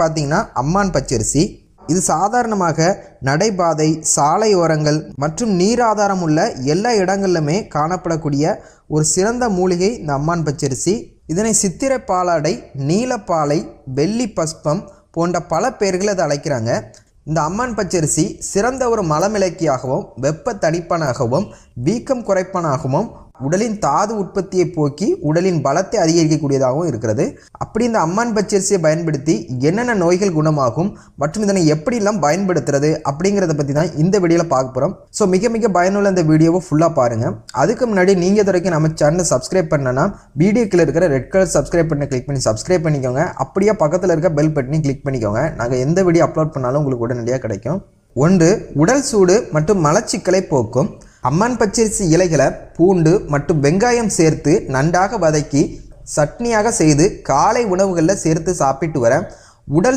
பார்த்தீங்கன்னா அம்மான் பச்சரிசி. இது சாதாரணமாக நடைபாதை, சாலையோரங்கள் மற்றும் நீர் ஆதாரம் உள்ள எல்லா இடங்களிலுமே காணப்படக்கூடிய ஒரு சிறந்த மூலிகை இந்த அம்மான் பச்சரிசி. இதனை சித்திரை பாலாடை, நீலப்பாலை, வெள்ளி பஸ்பம் போன்ற பல பெயர்கள் அதை அழைக்கிறாங்க. இந்த அம்மான் பச்சரிசி சிறந்த ஒரு மலமிளக்கியாகவும், வெப்ப தணிப்பனாகவும், வீக்கம் குறைப்பனாகவும், உடலின் தாது உற்பத்தியை போக்கி உடலின் பலத்தை அதிகரிக்கக்கூடியதாகவும் இருக்கிறது. அப்படி இந்த அம்மான் பச்சரிசியை பயன்படுத்தி என்னென்ன நோய்கள் குணமாகும் மற்றும் இதனை எப்படிலாம் பயன்படுத்துறது அப்படிங்கிறத பற்றி தான் இந்த வீடியோவில் பார்க்க போகிறோம். ஸோ மிக மிக பயனுள்ள இந்த வீடியோவை ஃபுல்லாக பாருங்கள். அதுக்கு முன்னாடி நீங்கள் இது வரைக்கும் நம்ம சேனலை சப்ஸ்கிரைப் பண்ணனா வீடியோக்கில் இருக்கிற ரெட் கலர் சப்ஸ்கிரைப் பண்ணி கிளிக் பண்ணி சப்ஸ்கிரைப் பண்ணிக்கோங்க. அப்படியே பக்கத்தில் இருக்க பெல் பட்டனையும் கிளிக் பண்ணிக்கோங்க. நாங்கள் எந்த வீடியோ அப்லோட் பண்ணாலும் உங்களுக்கு உடனடியாக கிடைக்கும். 1. உடல் சூடு மற்றும் மலச்சிக்கலை போக்கும். அம்மான் பச்சரிசி இலைகளை பூண்டு மற்றும் வெங்காயம் சேர்த்து நன்றாக வதக்கி சட்னியாக செய்து காலை உணவுகளில் சேர்த்து சாப்பிட்டு வர உடல்